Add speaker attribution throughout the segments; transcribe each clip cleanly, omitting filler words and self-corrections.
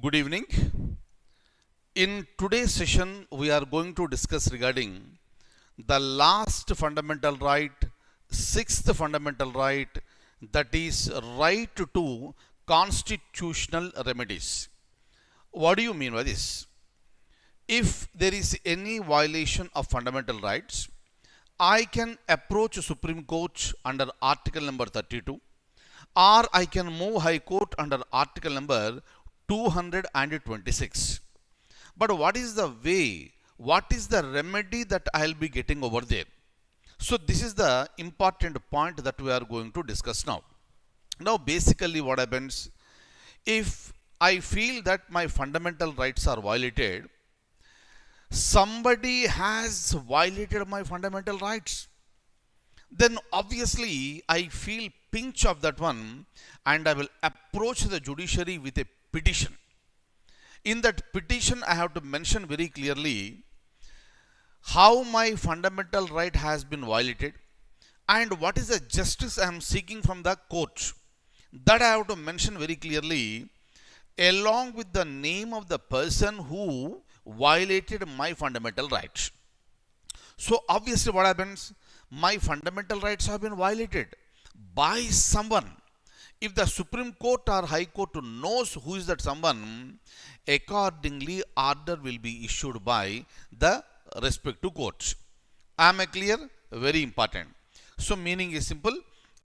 Speaker 1: Good evening. In today's session, we are going to discuss regarding the last fundamental right, sixth fundamental right, that is right to constitutional remedies. What do you mean by this? If there is any violation of fundamental rights, I can approach Supreme Court under Article number 32, or I can move High Court under Article number 226. But what is the way? What is the remedy that I'll be getting over there? So this is the important point that we are going to discuss now. Now basically what happens, if I feel that my fundamental rights are violated, somebody has violated my fundamental rights, then obviously I feel pinch of that one and I will approach the judiciary with a petition. In that petition, I have to mention very clearly how my fundamental right has been violated and what is the justice I am seeking from the court. That I have to mention very clearly along with the name of the person who violated my fundamental rights. So obviously what happens? My fundamental rights have been violated by someone. If the Supreme Court or High Court knows who is that someone, accordingly order will be issued by the respective court. Am I clear? Very important. So meaning is simple.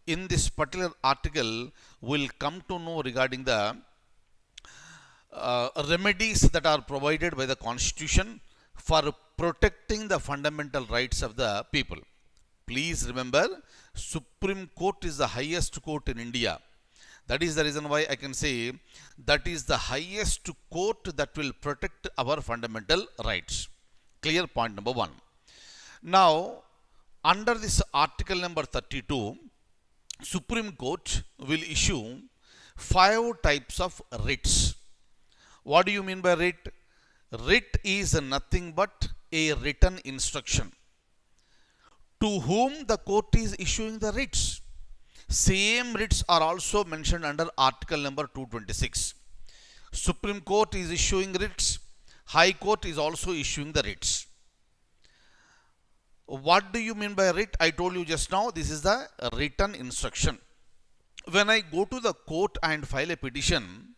Speaker 1: In this particular article, we'll come to know regarding the remedies that are provided by the Constitution for protecting the fundamental rights of the people. Please remember, Supreme Court is the highest court in India. That is the reason why I can say that is the highest court that will protect our fundamental rights. Clear point number one. Now, under this article number 32, Supreme Court will issue 5 types of writs. What do you mean by writ? Writ is nothing but a written instruction. To whom the court is issuing the writs? Same writs are also mentioned under article number 226. Supreme Court is issuing writs. High Court is also issuing the writs. What do you mean by writ? I told you just now, this is the written instruction. When I go to the court and file a petition,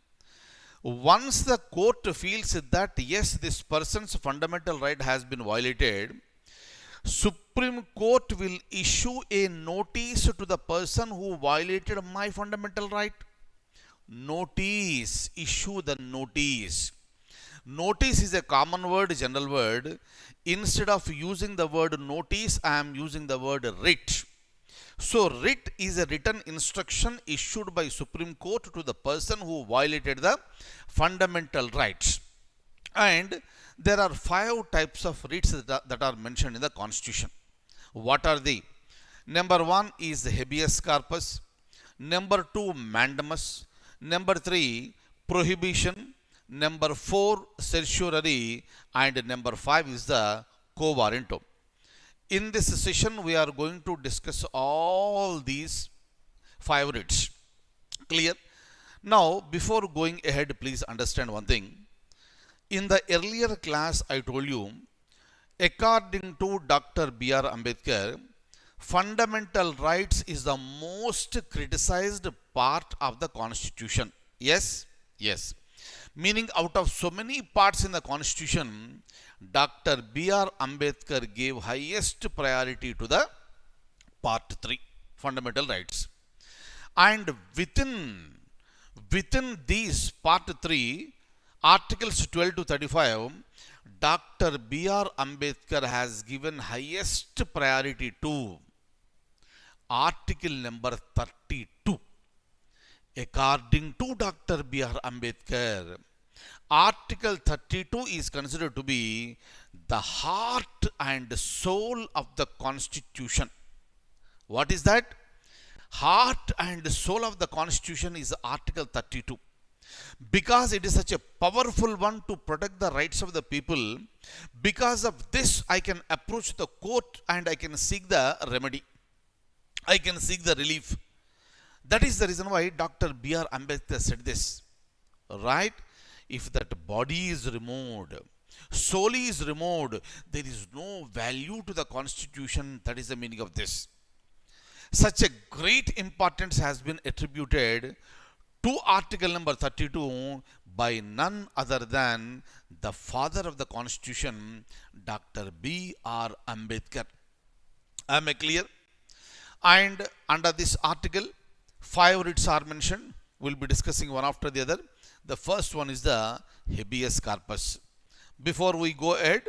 Speaker 1: once the court feels that yes, this person's fundamental right has been violated, Supreme Court will issue a notice to the person who violated my fundamental right. Notice, issue the notice. Notice is a common word, general word. Instead of using the word notice, I am using the word writ. So writ is a written instruction issued by Supreme Court to the person who violated the fundamental rights. And there are 5 types of writs that are mentioned in the Constitution. What are they? Number 1 is habeas corpus. Number 2, mandamus. Number 3, prohibition. Number 4, certiorari. And number 5 is the quo warranto. In this session, we are going to discuss all these 5 writs. Clear? Now, before going ahead, please understand one thing. In the earlier class, I told you, according to Dr. B.R. Ambedkar, fundamental rights is the most criticized part of the Constitution. Yes? Yes. Meaning out of so many parts in the Constitution, Dr. B.R. Ambedkar gave highest priority to the part 3, fundamental rights. And within these part 3, Articles 12 to 35, Dr. B.R. Ambedkar has given highest priority to Article number 32. According to Dr. B.R. Ambedkar, Article 32 is considered to be the heart and soul of the Constitution. What is that? Heart and soul of the Constitution is Article 32. Because it is such a powerful one to protect the rights of the people, because of this I can approach the court and I can seek the remedy. I can seek the relief. That is the reason why Dr. B.R. Ambedkar said this. Right? if that body is removed, soul is removed, there is no value to the constitution. That is the meaning of this. Such a great importance has been attributed to article number 32 by none other than the father of the constitution, Dr. B.R. Ambedkar. Am I clear? And under this article, 5 writs are mentioned. We'll be discussing one after the other. The first one is the habeas corpus. Before we go ahead,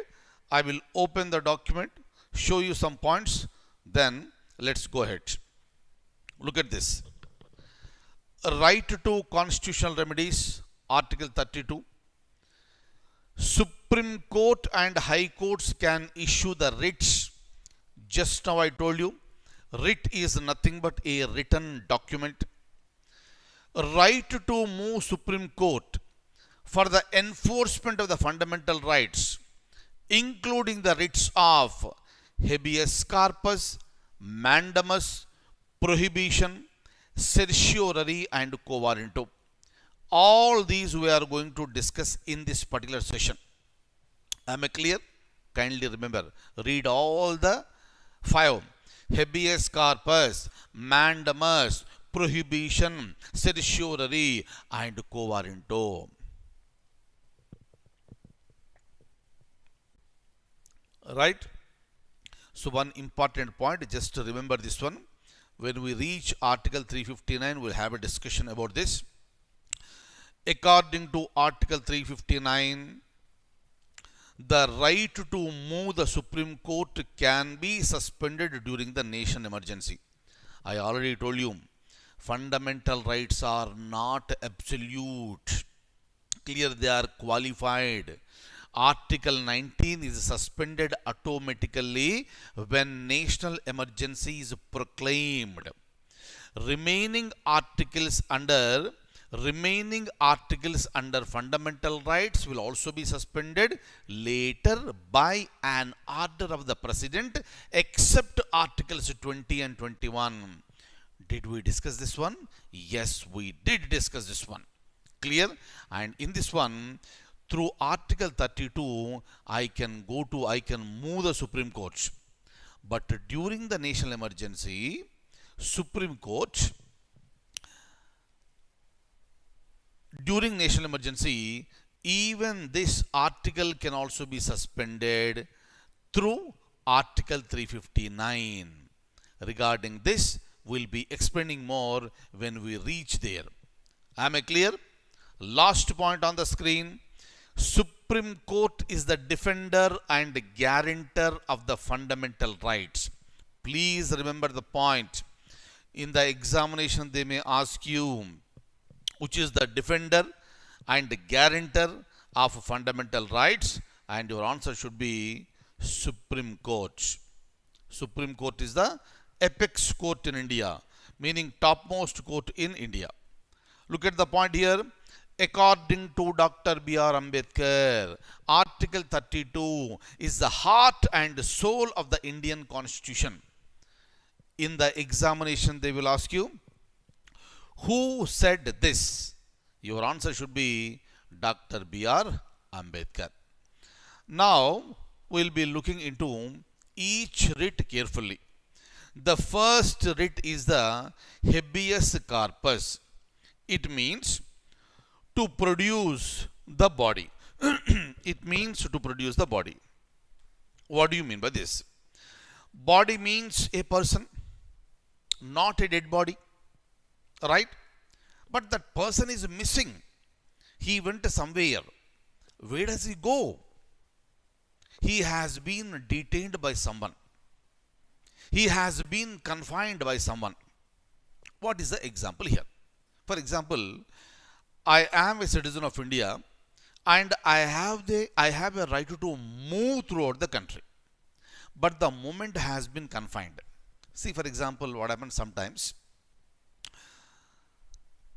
Speaker 1: I will open the document, show you some points, then let's go ahead. Look at this. Right to constitutional remedies, Article 32. Supreme Court and High Courts can issue the writs. Just now I told you, writ is nothing but a written document. Right to move Supreme Court for the enforcement of the fundamental rights, including the writs of habeas corpus, mandamus, prohibition, certiorari and quo warranto. All these we are going to discuss in this particular session. Am I clear? Kindly remember, read all the 5. Habeas corpus, mandamus, prohibition, certiorari and quo warranto. Right? So one important point, just to remember this one. When we reach Article 359, we'll have a discussion about this. According to Article 359, the right to move the Supreme Court can be suspended during the nation emergency. I already told you, fundamental rights are not absolute. Clear, they are qualified. Article 19 is suspended automatically when national emergency is proclaimed. Remaining articles under fundamental rights will also be suspended later by an order of the President, except Articles 20 and 21. Did we discuss this one? Yes, we did discuss this one. Clear? And in this one, through Article 32, I can move the Supreme Court. But during the national emergency, Supreme Court, during national emergency, even this article can also be suspended through Article 359. Regarding this, we'll be explaining more when we reach there. Am I clear? Last point on the screen. Supreme Court is the defender and guarantor of the fundamental rights. Please remember the point. In the examination, they may ask you, which is the defender and guarantor of fundamental rights, and your answer should be Supreme Court. Supreme Court is the apex court in India, meaning topmost court in India. Look at the point here. According to Dr. B.R. Ambedkar, Article 32 is the heart and soul of the Indian Constitution. In the examination, they will ask you, who said this? Your answer should be Dr. B.R. Ambedkar. Now, we'll be looking into each writ carefully. The first writ is the habeas corpus. It means to produce the body. It means to produce the body. What do you mean by this? Body means a person, not a dead body. Right? But that person is missing. He went somewhere. Where does he go? He has been detained by someone. He has been confined by someone. What is the example here? For example, I am a citizen of India and I have a right to move throughout the country. But the movement has been confined. See, for example, what happens sometimes.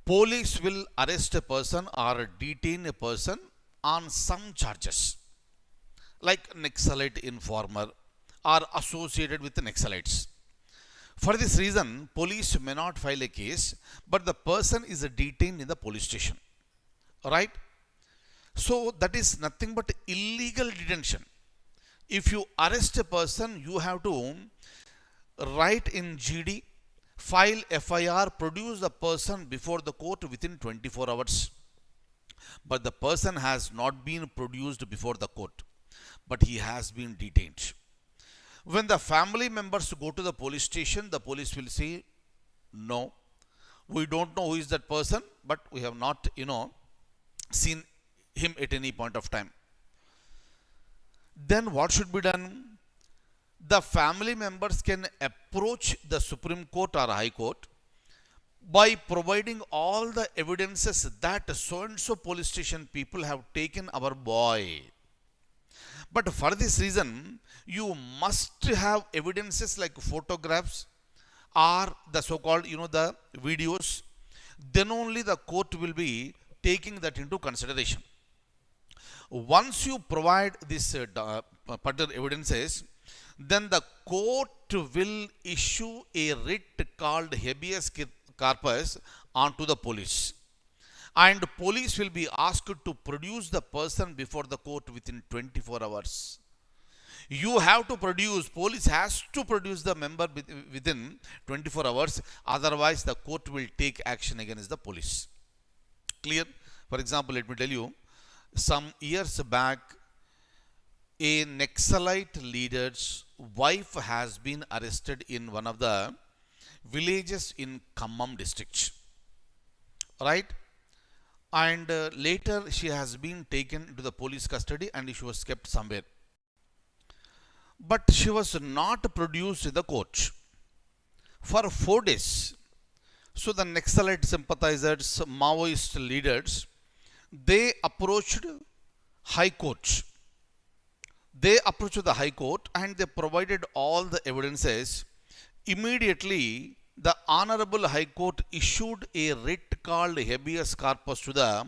Speaker 1: Police will arrest a person or detain a person on some charges, like Naxalite informer or associated with the Naxalites. For this reason, police may not file a case, but the person is detained in the police station. Right? So that is nothing but illegal detention. If you arrest a person, you have to write in GD, file FIR, produce the person before the court within 24 hours. But the person has not been produced before the court, but he has been detained. When the family members go to the police station, the police will say, no, we don't know who is that person, but we have not, seen him at any point of time. Then what should be done? The family members can approach the Supreme Court or High Court by providing all the evidences that so and so police station people have taken our boy. But for this reason, you must have evidences like photographs or the so-called, the videos. Then only the court will be taking that into consideration. Once you provide this particular evidences, then the court will issue a writ called habeas corpus onto the police. And police will be asked to produce the person before the court within 24 hours. You have to produce, police has to produce the member within 24 hours, otherwise the court will take action against the police. Clear? For example, let me tell you, some years back, a Naxalite leader's wife has been arrested in one of the villages in Khammam district. Right? And later she has been taken into the police custody and she was kept somewhere. But she was not produced in the court for 4 days. So the Naxalite sympathizers, Maoist leaders, they approached High Court. They approached the High Court and they provided all the evidences. Immediately, the Honorable High Court issued a writ called habeas corpus to the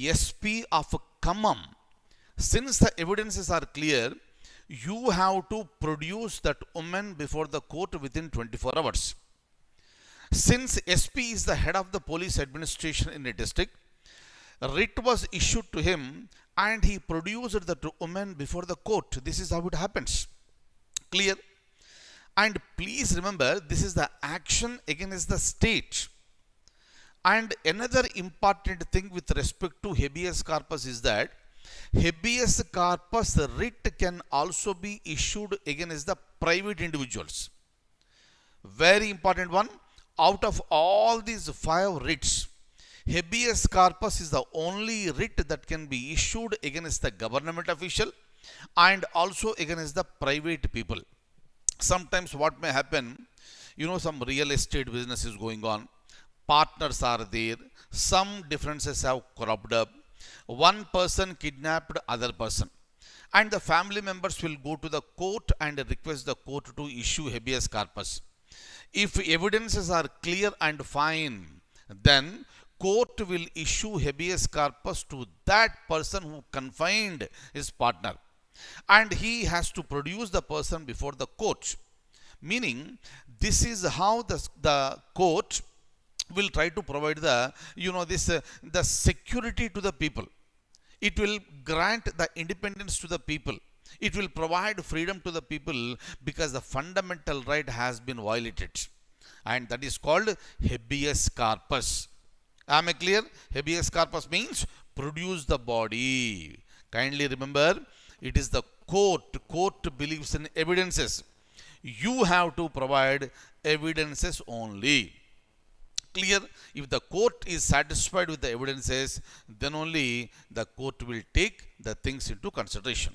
Speaker 1: SP of Khammam. Since the evidences are clear, you have to produce that woman before the court within 24 hours. Since SP is the head of the police administration in a district, writ was issued to him and he produced that woman before the court. This is how it happens. Clear? And please remember, this is the action against the state. And another important thing with respect to habeas corpus is that habeas corpus writ can also be issued against the private individuals. Very important one. Out of all these 5 writs, habeas corpus is the only writ that can be issued against the government official and also against the private people. Sometimes what may happen, some real estate business is going on, partners are there, some differences have cropped up, one person kidnapped other person, and the family members will go to the court and request the court to issue habeas corpus. If evidences are clear and fine, then court will issue habeas corpus to that person who confined his partner, and he has to produce the person before the court. Meaning, this is how the court will try to provide the the security to the people. It will grant the independence to the people. It will provide freedom to the people because the fundamental right has been violated, and that is called habeas corpus. Am I clear? Habeas corpus means produce the body. Kindly remember, it is the court. Court believes in evidences. You have to provide evidences only. Clear? If the court is satisfied with the evidences, then only the court will take the things into consideration.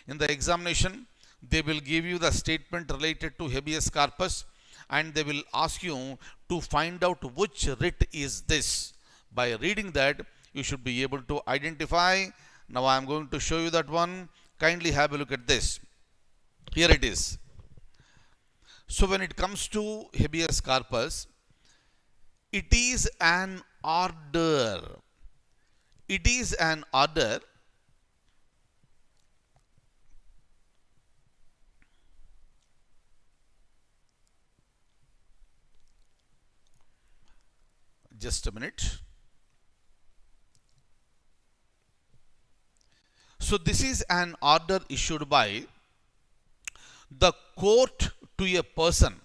Speaker 1: In the examination, they will give you the statement related to habeas corpus and they will ask you to find out which writ is this. By reading that, you should be able to identify. Now I am going to show you that one. Kindly have a look at this. Here it is. So when it comes to habeas corpus, it is an order. It is an order just a minute. So this is an order issued by the court to a person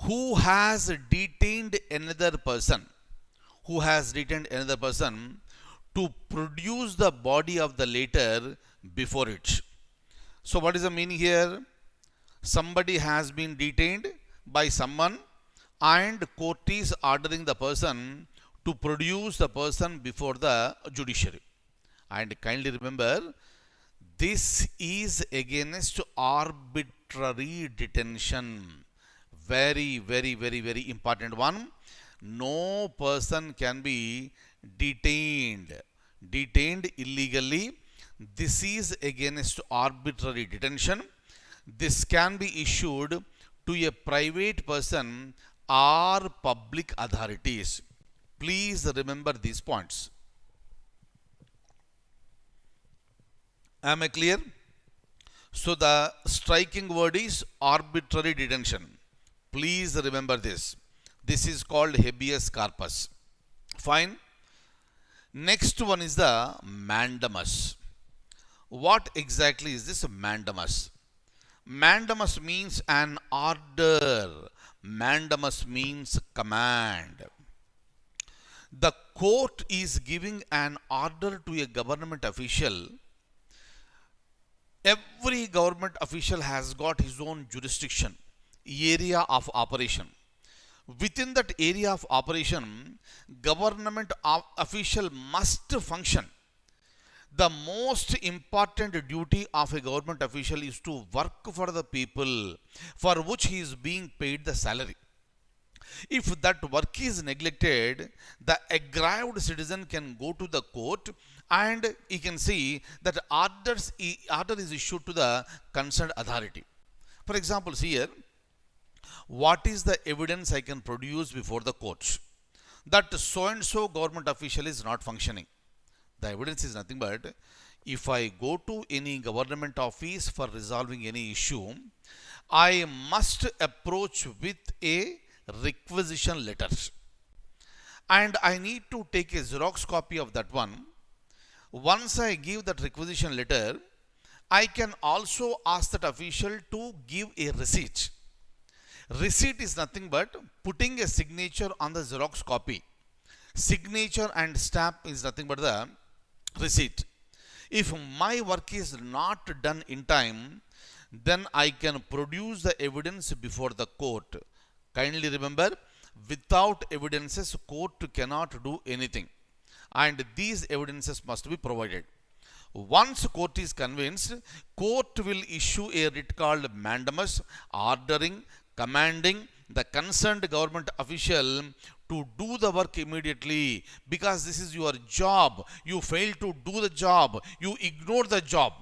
Speaker 1: who has detained another person, to produce the body of the later before it. So what is the meaning here? Somebody has been detained by someone and court is ordering the person to produce the person before the judiciary. And kindly remember, this is against arbitrary detention. Very, very, very, very important one. No person can be detained illegally. This is against arbitrary detention. This can be issued to a private person or public authorities. Please remember these points. Am I clear? So the striking word is arbitrary detention. Please remember this. This is called habeas corpus. Fine. Next one is the mandamus. What exactly is this mandamus? Mandamus means an order. Mandamus means command. The court is giving an order to a government official. Every government official has got his own jurisdiction, area of operation. Within that area of operation, government official must function. The most important duty of a government official is to work for the people for which he is being paid the salary. If that work is neglected, the aggrieved citizen can go to the court and he can see that order is issued to the concerned authority. For example, see here, what is the evidence I can produce before the court that so and so government official is not functioning? The evidence is nothing but, if I go to any government office for resolving any issue, I must approach with a requisition letter and I need to take a Xerox copy of that one. Once I give that requisition letter, I can also ask that official to give a receipt. Receipt is nothing but putting a signature on the Xerox copy. Signature and stamp is nothing but the receipt. If my work is not done in time, then I can produce the evidence before the court. Kindly remember, without evidences, court cannot do anything. And these evidences must be provided. Once court is convinced, court will issue a writ called mandamus, ordering, commanding the concerned government official to do the work immediately, because this is your job. You fail to do the job, you ignore the job.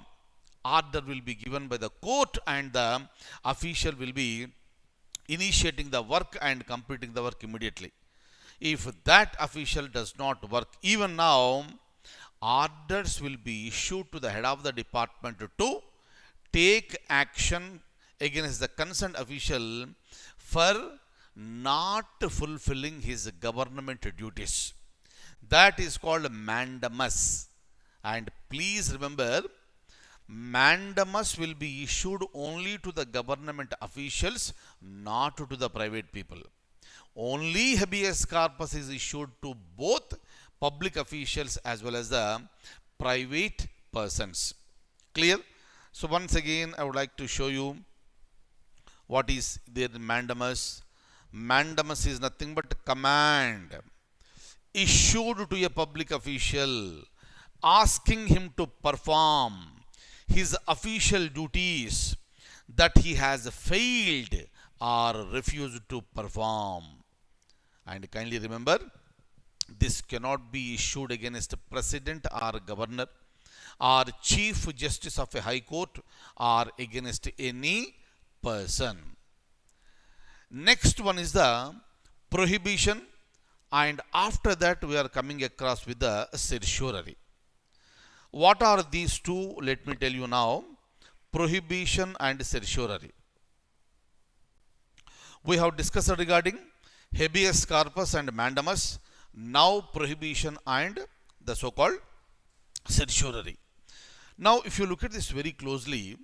Speaker 1: Order will be given by the court and the official will be initiating the work and completing the work immediately. If that official does not work even now, orders will be issued to the head of the department to take action against the concerned official for not fulfilling his government duties. That is called mandamus. And please remember, mandamus will be issued only to the government officials, not to the private people. Only habeas corpus is issued to both public officials as well as the private persons. Clear? So once again, I would like to show you what is the mandamus. Mandamus is nothing but command issued to a public official asking him to perform his official duties that he has failed or refused to perform. And kindly remember, this cannot be issued against president or governor or chief justice of a high court or against any person. Next one is the prohibition, and after that we are coming across with the certiorari. What are these two? Let me tell you now. Prohibition and certiorari. We have discussed regarding habeas corpus and mandamus. Now prohibition and the so-called certiorari. Now, if you look at this very closely,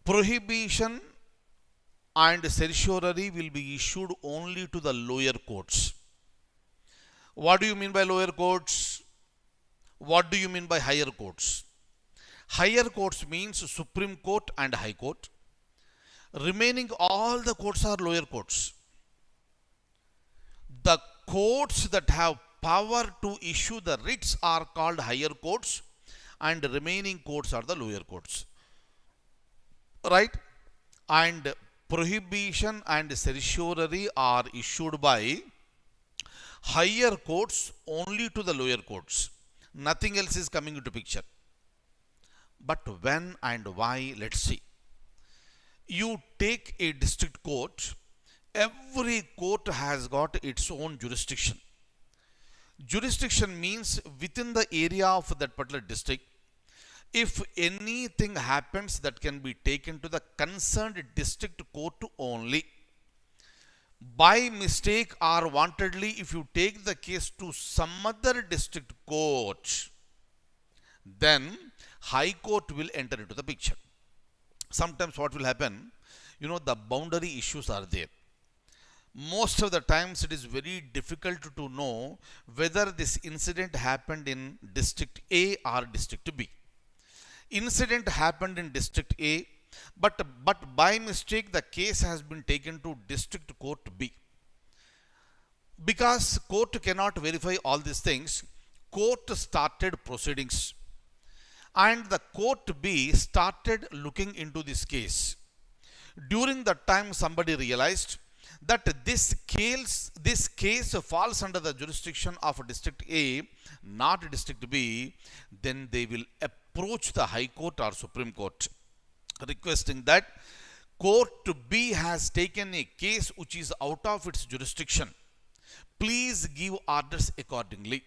Speaker 1: prohibition and certiorari will be issued only to the lower courts. What do you mean by lower courts? What do you mean by higher courts? Higher courts means Supreme Court and High Court. Remaining all the courts are lower courts. The courts that have power to issue the writs are called higher courts, and remaining courts are the lower courts. Right? And prohibition and certiorari are issued by higher courts only to the lower courts. Nothing else is coming into picture. But when and why, let's see. You take a district court, every court has got its own jurisdiction. Jurisdiction means within the area of that particular district, if anything happens, that can be taken to the concerned district court only. By mistake or wantedly, if you take the case to some other district court, then High Court will enter into the picture. Sometimes what will happen, the boundary issues are there. Most of the times it is very difficult to know whether this incident happened in district A or district B. Incident happened in district A, but by mistake the case has been taken to district court B. Because court cannot verify all these things, court started proceedings. And the court B started looking into this case. During that time, somebody realized that this case falls under the jurisdiction of District A, not District B. Then they will approach the High Court or Supreme Court, requesting that Court B has taken a case which is out of its jurisdiction. Please give orders accordingly.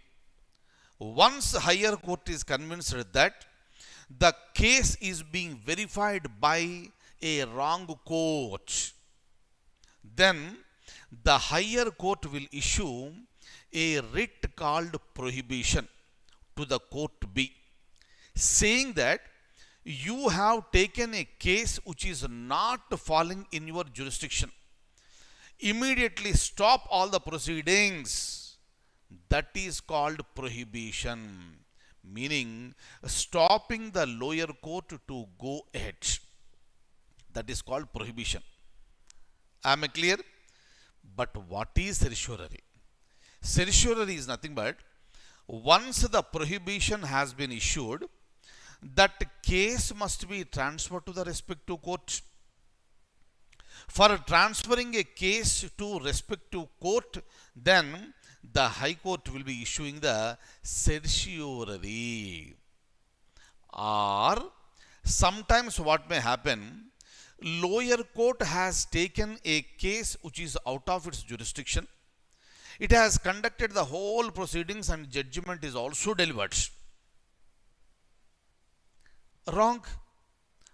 Speaker 1: Once higher court is convinced that the case is being verified by a wrong court, then the higher court will issue a writ called prohibition to the court B, saying that you have taken a case which is not falling in your jurisdiction. Immediately stop all the proceedings. That is called prohibition, meaning stopping the lower court to go ahead. That is called prohibition. Am I clear? But what is certiorari? Certiorari is nothing but once the prohibition has been issued, that case must be transferred to the respective court. For transferring a case to respective court, then the High Court will be issuing the certiorari. Or sometimes what may happen, lower court has taken a case which is out of its jurisdiction. It has conducted the whole proceedings and judgment is also delivered. Wrong.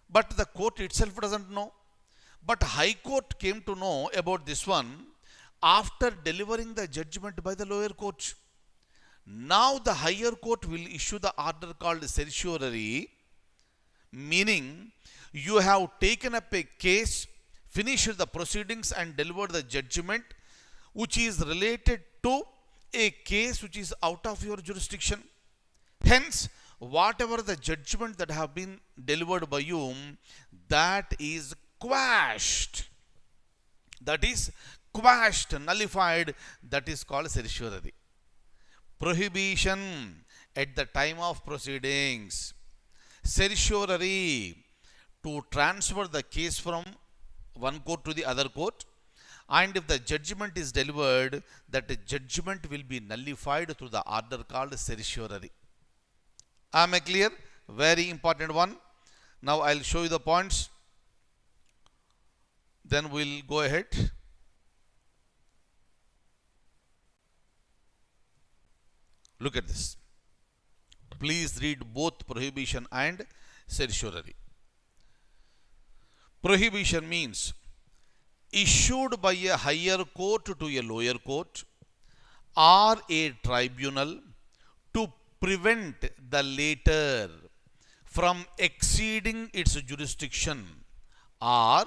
Speaker 1: But the court itself doesn't know. But High Court came to know about this one after delivering the judgment by the lower court. Now the higher court will issue the order called certiorari, meaning you have taken up a case, finished the proceedings and delivered the judgment which is related to a case which is out of your jurisdiction. Hence, whatever the judgment that have been delivered by you, that is quashed. That is quashed, nullified. That is called certiorari. Prohibition at the time of proceedings. Certiorari to transfer the case from one court to the other court. And if the judgment is delivered, that judgment will be nullified through the order called certiorari. Am I clear? Very important one. Now I'll show you the points. Then we'll go ahead. Look at this. Please read both prohibition and certiorari. Prohibition means issued by a higher court to a lower court or a tribunal to prevent the later from exceeding its jurisdiction or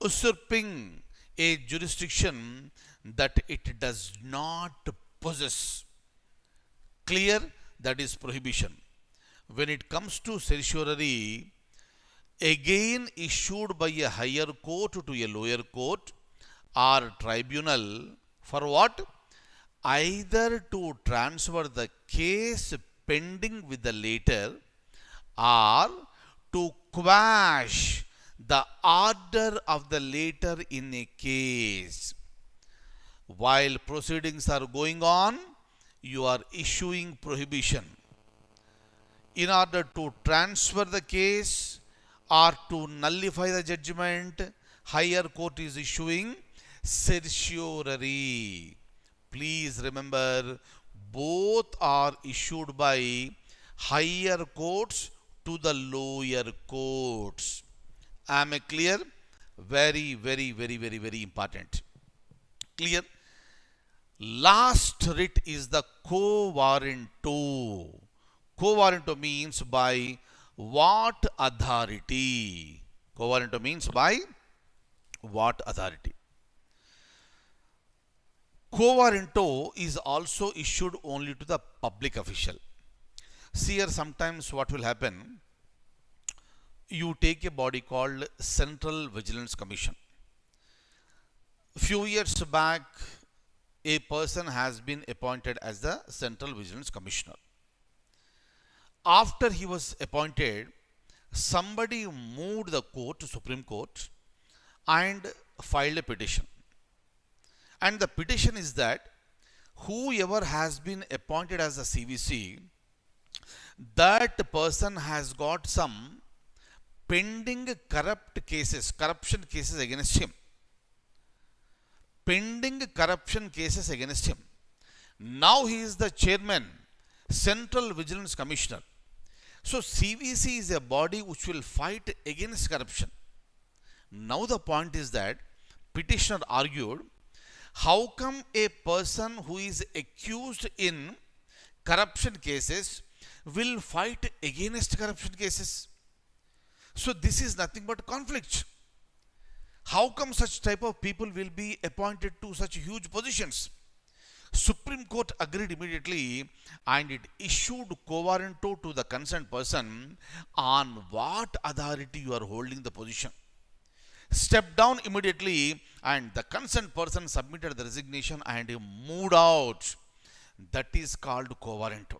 Speaker 1: usurping a jurisdiction that it does not possess. Clear? That is prohibition. When it comes to certiorari, again issued by a higher court to a lower court or tribunal for what? Either to transfer the case pending with the later or to quash the order of the later in a case. While proceedings are going on, you are issuing prohibition. In order to transfer the case or to nullify the judgment, higher court is issuing certiorari. Please remember, both are issued by higher courts to the lower courts. Am I clear? Very, very, very, very, very important. Clear? Last writ is the quo warranto. Quo warranto means by what authority? Quo warranto means by what authority? Quo warranto is also issued only to the public official. See here, sometimes what will happen, you take a body called Central Vigilance Commission. Few years back, a person has been appointed as the Central Vigilance Commissioner. After he was appointed, somebody moved the court to Supreme Court and filed a petition. And the petition is that whoever has been appointed as a CVC, that person has got some pending corruption cases against him. Pending corruption cases against him. Now he is the chairman, Central Vigilance Commissioner. So CVC is a body which will fight against corruption. Now the point is that petitioner argued, how come a person who is accused in corruption cases will fight against corruption cases? So this is nothing but conflict. How come such type of people will be appointed to such huge positions? Supreme Court agreed immediately and it issued quo warranto to the concerned person on what authority you are holding the position. Step down immediately, and the concerned person submitted the resignation and moved out. That is called quo warranto.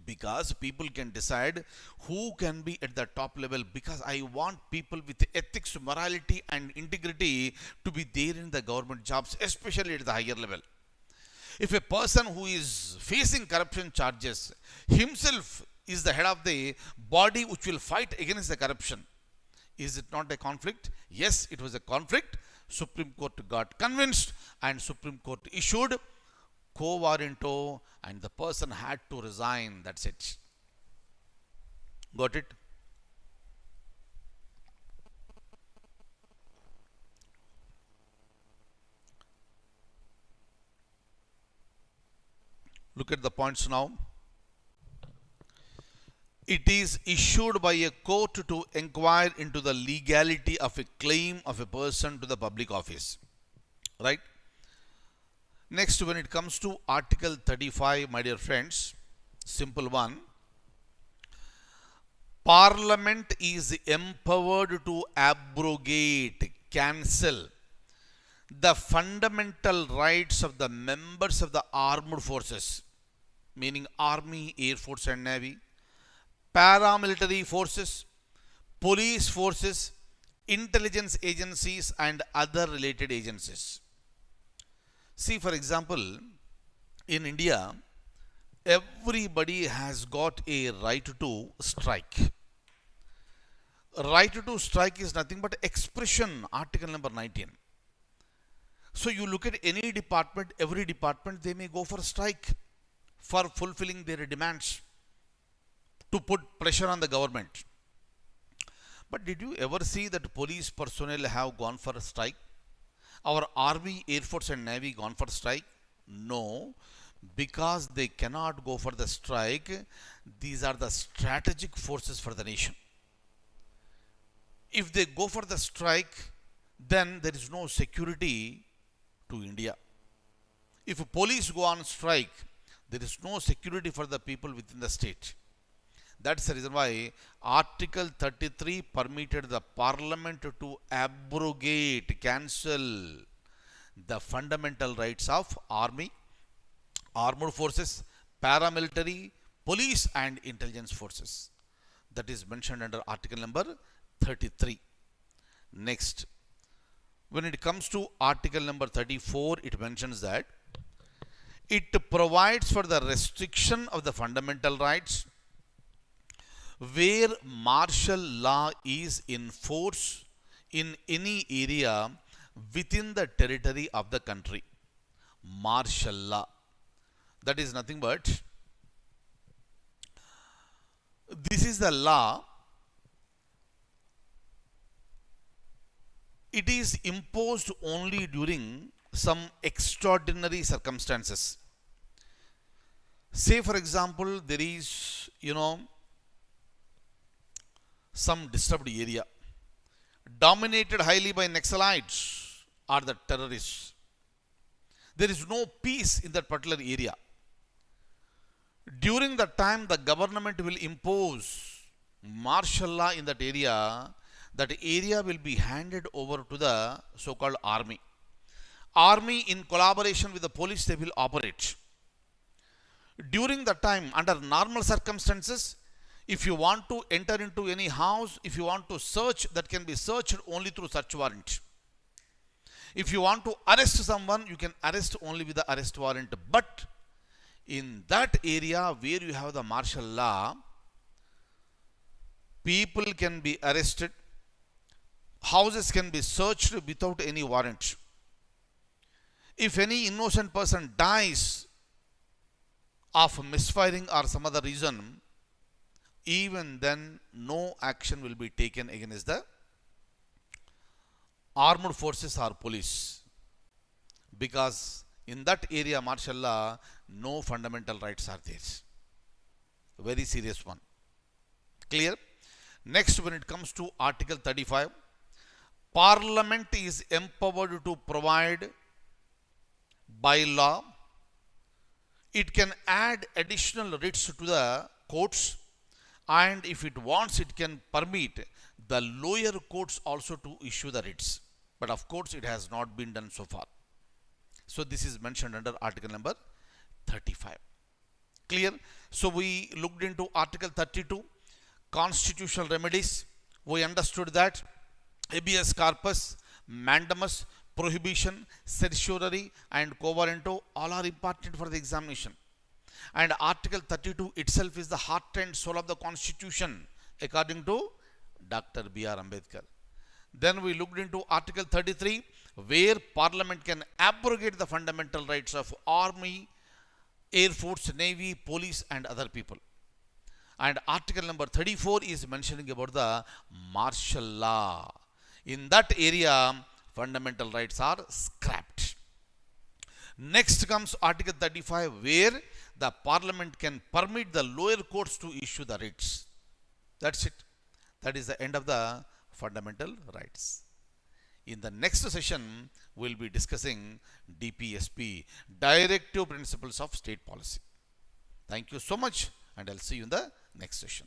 Speaker 1: Because people can decide who can be at the top level, because I want people with ethics, morality and integrity to be there in the government jobs, especially at the higher level. If a person who is facing corruption charges himself is the head of the body which will fight against the corruption, is it not a conflict? Yes, it was a conflict. Supreme Court got convinced and Supreme Court issued quo warranto and the person had to resign. That's it. Got it? Look at the points now. It is issued by a court to inquire into the legality of a claim of a person to the public office. Right? Next, when it comes to Article 35, my dear friends, simple one. Parliament is empowered to abrogate, cancel the fundamental rights of the members of the armed forces, meaning Army, Air Force and Navy, paramilitary forces, police forces, intelligence agencies and other related agencies. See, for example, in India, everybody has got a right to strike. Right to strike is nothing but expression, article number 19. So you look at any department, every department, they may go for strike for fulfilling their demands, to put pressure on the government. But did you ever see that police personnel have gone for a strike? Our Army, Air Force and Navy gone for strike? No, Because they cannot go for the strike, these are the strategic forces for the nation. If they go for the strike, then there is no security to India. If police go on strike, there is no security for the people within the state. That's the reason why Article 33 permitted the Parliament to abrogate, cancel the fundamental rights of army, armed forces, paramilitary, police and intelligence forces. That is mentioned under article number 33. Next, when it comes to article number 34, it mentions that it provides for the restriction of the fundamental rights where martial law is in force in any area within the territory of the country. Martial law. That is nothing but, this is the law. It is imposed only during some extraordinary circumstances. Say for example, there is, some disturbed area dominated highly by Naxalites or the terrorists. There is no peace in that particular area. During that time, the government will impose martial law in that area. That area will be handed over to the so-called army. Army, in collaboration with the police, they will operate. During the time, under normal circumstances, if you want to enter into any house, if you want to search, that can be searched only through search warrant. If you want to arrest someone, you can arrest only with the arrest warrant. But in that area where you have the martial law, people can be arrested, houses can be searched without any warrant. If any innocent person dies of misfiring or some other reason, even then no action will be taken against the armed forces or police, because in that area martial law, no fundamental rights are there. Very serious one. Clear? Next, when it comes to article 35, Parliament is empowered to provide by law. It can add additional writs to the courts, and if it wants, it can permit the lower courts also to issue the writs. But of course, it has not been done so far. So this is mentioned under article number 35. Clear? So we looked into article 32, constitutional remedies. We understood that habeas corpus, mandamus, prohibition, certiorari and quo warranto all are important for the examination. And article 32 itself is the heart and soul of the constitution according to Dr. B.R. Ambedkar. Then we looked into article 33, where Parliament can abrogate the fundamental rights of army, air force, navy, police and other people. And article number 34 is mentioning about the martial law. In that area, fundamental rights are scrapped. Next comes article 35, where the Parliament can permit the lower courts to issue the writs. That's it. That is the end of the fundamental rights. In the next session, we will be discussing DPSP, Directive Principles of State Policy. Thank you so much, and I'll see you in the next session.